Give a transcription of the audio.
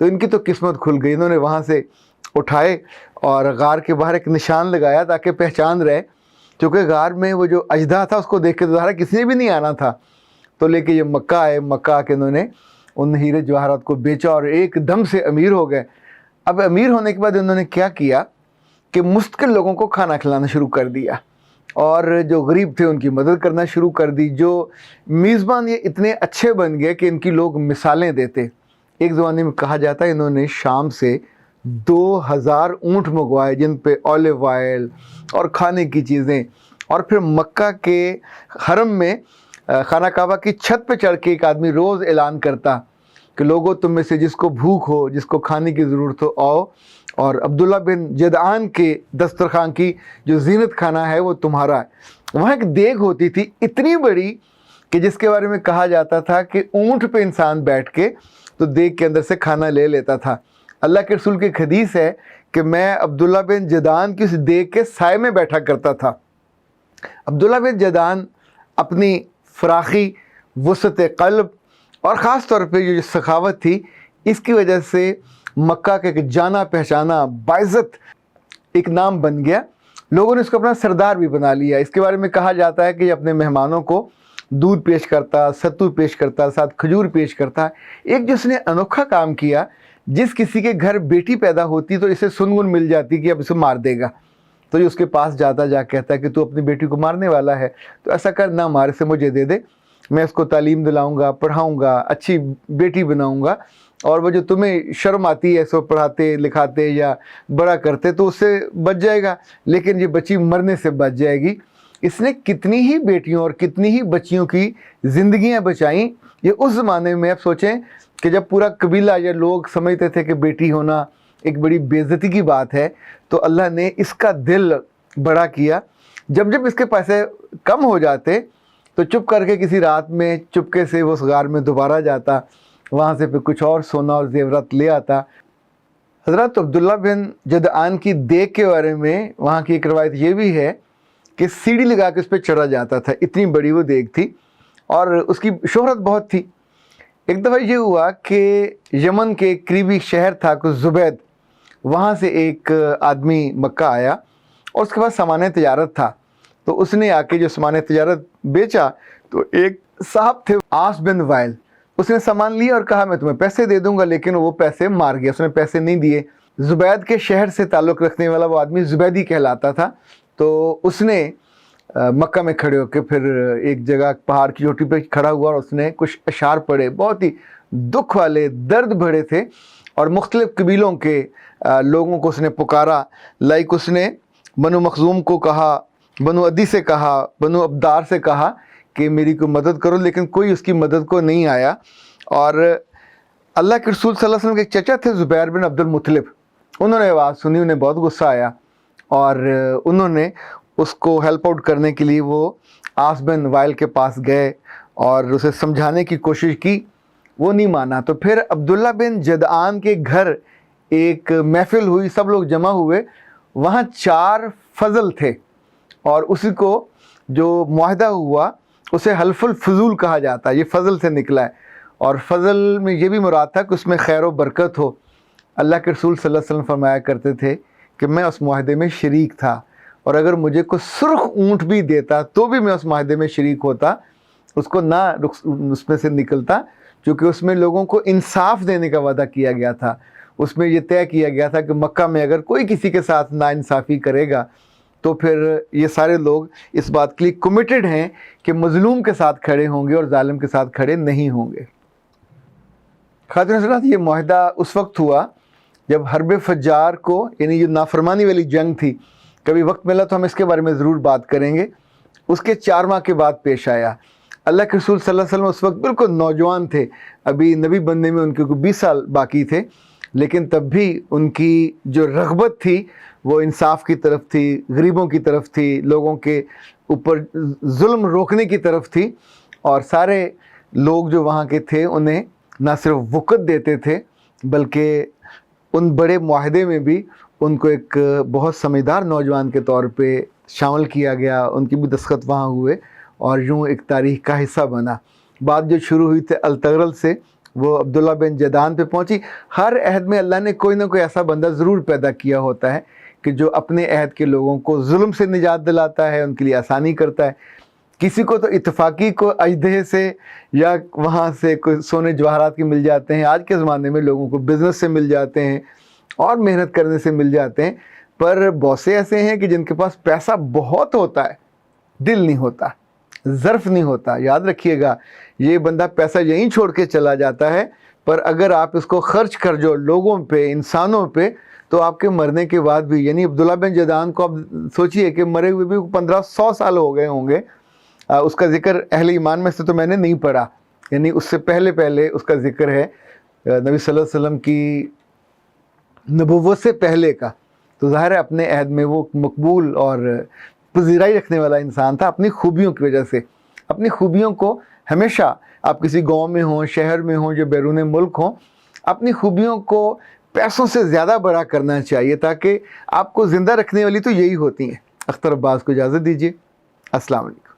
تو ان کی تو قسمت کھل گئی. انہوں نے وہاں سے اٹھائے اور غار کے باہر ایک نشان لگایا تاکہ پہچان رہے, چونکہ غار میں وہ جو اژدہا تھا اس کو دیکھ کے تو ظاہر کسی نے بھی نہیں آنا تھا. تو لے کے یہ مکہ آئے, مکہ آ کے انہوں نے ان ہیرے جواہرات کو بیچا اور ایک دم سے امیر ہو گئے. اب امیر ہونے کے بعد انہوں نے کیا کیا کہ مستقل لوگوں کو کھانا کھلانا شروع کر دیا, اور جو غریب تھے ان کی مدد کرنا شروع کر دی. جو میزبان یہ اتنے اچھے بن گئے کہ ان کی لوگ مثالیں دیتے. ایک زمانے میں کہا جاتا ہے انہوں نے شام سے 2000 اونٹ منگوائے جن پہ اولیو آئل اور کھانے کی چیزیں, اور پھر مکہ کے حرم میں خانہ کعبہ کی چھت پہ چڑھ کے ایک آدمی روز اعلان کرتا کہ لوگوں تم میں سے جس کو بھوک ہو, جس کو کھانے کی ضرورت ہو, آؤ, اور عبداللہ بن جدعان کے دسترخوان کی جو زینت کھانا ہے وہ تمہارا ہے. وہاں ایک دیگ ہوتی تھی اتنی بڑی کہ جس کے بارے میں کہا جاتا تھا کہ اونٹ پہ انسان بیٹھ کے تو دیگ کے اندر سے کھانا لے لیتا تھا. اللہ کے رسول کی ایک حدیث ہے کہ میں عبداللہ بن جدعان کی اس دیگ کے سائے میں بیٹھا کرتا تھا. عبداللہ بن جدعان اپنی فراخی, وسعت قلب اور خاص طور پہ جو سخاوت تھی, اس کی وجہ سے مکہ کا ایک جانا پہچانا باعزت ایک نام بن گیا. لوگوں نے اس کو اپنا سردار بھی بنا لیا. اس کے بارے میں کہا جاتا ہے کہ یہ اپنے مہمانوں کو دودھ پیش کرتا, ستو پیش کرتا, ساتھ کھجور پیش کرتا. ایک جس نے انوکھا کام کیا, جس کسی کے گھر بیٹی پیدا ہوتی تو اسے سنگن مل جاتی کہ اب اسے مار دے گا, تو یہ اس کے پاس جاتا, جا کہتا ہے کہ تو اپنی بیٹی کو مارنے والا ہے تو ایسا کر, نہ مار, اسے مجھے دے دے, میں اس کو تعلیم دلاؤں گا, پڑھاؤں گا, اچھی بیٹی بناؤں گا, اور وہ جو تمہیں شرم آتی ہے سو پڑھاتے لکھاتے یا بڑا کرتے تو اس سے بچ جائے گا, لیکن یہ بچی مرنے سے بچ جائے گی. اس نے کتنی ہی بیٹیوں اور کتنی ہی بچیوں کی زندگیاں بچائیں. یہ اس زمانے میں آپ سوچیں کہ جب پورا قبیلہ یا لوگ سمجھتے تھے کہ بیٹی ہونا ایک بڑی بے عزتی کی بات ہے, تو اللہ نے اس کا دل بڑا کیا. جب جب اس کے پیسے کم ہو جاتے تو چپ کر کے کسی رات میں چپکے سے وہ اس غار میں دوبارہ جاتا, وہاں سے پھر کچھ اور سونا اور زیورات لے آتا. حضرت عبداللہ بن جدعان کی دیگ کے بارے میں وہاں کی ایک روایت یہ بھی ہے کہ سیڑھی لگا کے اس پہ چڑھا جاتا تھا, اتنی بڑی وہ دیگ تھی اور اس کی شہرت بہت تھی. ایک دفعہ یہ ہوا کہ یمن کے قریبی شہر تھا کچھ زبید, وہاں سے ایک آدمی مکہ آیا اور اس کے پاس سامان تجارت تھا. تو اس نے آ کے جو سامان تجارت بیچا تو ایک صاحب تھے عاص بن وائل, اس نے سامان لیا اور کہا میں تمہیں پیسے دے دوں گا, لیکن وہ پیسے مار گیا, اس نے پیسے نہیں دیے. زبید کے شہر سے تعلق رکھنے والا وہ آدمی زبیدی کہلاتا تھا. تو اس نے مکہ میں کھڑے ہو کے پھر ایک جگہ پہاڑ کی چوٹی پہ کھڑا ہوا اور اس نے کچھ اشعار پڑھے, بہت ہی دکھ والے, درد بھرے تھے, اور مختلف قبیلوں کے لوگوں کو اس نے پکارا. لائک اس نے بنو مخزوم کو کہا, بنو عدی سے کہا, بنو عبدار سے کہا کہ میری کوئی مدد کرو, لیکن کوئی اس کی مدد کو نہیں آیا. اور اللہ کے رسول صلی اللہ علیہ وسلم کے ایک چچا تھے زبیر بن عبد المطلب, انہوں نے آواز سنی, انہیں بہت غصہ آیا اور انہوں نے اس کو ہیلپ آؤٹ کرنے کے لیے وہ عاص بن وائل کے پاس گئے اور اسے سمجھانے کی کوشش کی, وہ نہیں مانا. تو پھر عبداللہ بن جدعان کے گھر ایک محفل ہوئی, سب لوگ جمع ہوئے, وہاں 4 فضل تھے اور اسی کو جو معاہدہ ہوا اسے حلف الفضول کہا جاتا ہے, یہ فضل سے نکلا ہے. اور فضل میں یہ بھی مراد تھا کہ اس میں خیر و برکت ہو. اللہ کے رسول صلی اللہ علیہ وسلم فرمایا کرتے تھے کہ میں اس معاہدے میں شریک تھا, اور اگر مجھے کوئی سرخ اونٹ بھی دیتا تو بھی میں اس معاہدے میں شریک ہوتا, اس کو نہ اس میں سے نکلتا, کیونکہ اس میں لوگوں کو انصاف دینے کا وعدہ کیا گیا تھا. اس میں یہ طے کیا گیا تھا کہ مکہ میں اگر کوئی کسی کے ساتھ ناانصافی کرے گا تو پھر یہ سارے لوگ اس بات کے لیے کمیٹڈ ہیں کہ مظلوم کے ساتھ کھڑے ہوں گے اور ظالم کے ساتھ کھڑے نہیں ہوں گے. خاتون حضرات, یہ معاہدہ اس وقت ہوا جب حرب فجار کو, یعنی یہ نافرمانی والی جنگ تھی, کبھی وقت ملا تو ہم اس کے بارے میں ضرور بات کریں گے, اس کے 4 ماہ کے بعد پیش آیا. اللہ کے رسول صلی اللہ علیہ وسلم اس وقت بالکل نوجوان تھے, ابھی نبی بننے میں ان کے کوئی 20 سال باقی تھے, لیکن تب بھی ان کی جو رغبت تھی وہ انصاف کی طرف تھی, غریبوں کی طرف تھی, لوگوں کے اوپر ظلم روکنے کی طرف تھی. اور سارے لوگ جو وہاں کے تھے انہیں نہ صرف وقت دیتے تھے بلکہ ان بڑے معاہدے میں بھی ان کو ایک بہت سمجھدار نوجوان کے طور پہ شامل کیا گیا, ان کی بھی دستخط وہاں ہوئے اور یوں ایک تاریخ کا حصہ بنا. بات جو شروع ہوئی تھی التغرل سے, وہ عبداللہ بن جدعان پہ پہنچی۔ ہر عہد میں اللہ نے کوئی نہ کوئی ایسا بندہ ضرور پیدا کیا ہوتا ہے کہ جو اپنے عہد کے لوگوں کو ظلم سے نجات دلاتا ہے، ان کے لیے آسانی کرتا ہے۔ کسی کو تو اتفاقی کو اژدہے سے یا وہاں سے کوئی سونے جواہرات کے مل جاتے ہیں، آج کے زمانے میں لوگوں کو بزنس سے مل جاتے ہیں اور محنت کرنے سے مل جاتے ہیں، پر بہت سے ایسے ہیں کہ جن کے پاس پیسہ بہت ہوتا ہے، دل نہیں ہوتا، ظرف نہیں ہوتا۔ یاد رکھیے گا، یہ بندہ پیسہ یہیں چھوڑ کے چلا جاتا ہے، پر اگر آپ اس کو خرچ کر جو لوگوں پہ، انسانوں پہ، تو آپ کے مرنے کے بعد بھی، یعنی عبداللہ بن جدعان کو اب سوچئے کہ مرے ہوئے بھی 1500 سال ہو گئے ہوں گے، اس کا ذکر اہل ایمان میں سے تو میں نے نہیں پڑھا، یعنی اس سے پہلے اس کا ذکر ہے نبی صلی اللہ علیہ وسلم کی نبوت سے پہلے کا، تو ظاہر ہے اپنے عہد میں وہ مقبول اور پذیرائی رکھنے والا انسان تھا اپنی خوبیوں کی وجہ سے۔ اپنی خوبیوں کو ہمیشہ، آپ کسی گاؤں میں ہوں، شہر میں ہوں، جو بیرون ملک ہوں، اپنی خوبیوں کو پیسوں سے زیادہ بڑا کرنا چاہیے، تاکہ آپ کو زندہ رکھنے والی تو یہی ہوتی ہیں۔ اختر عباس کو اجازت دیجیے، السلام علیکم۔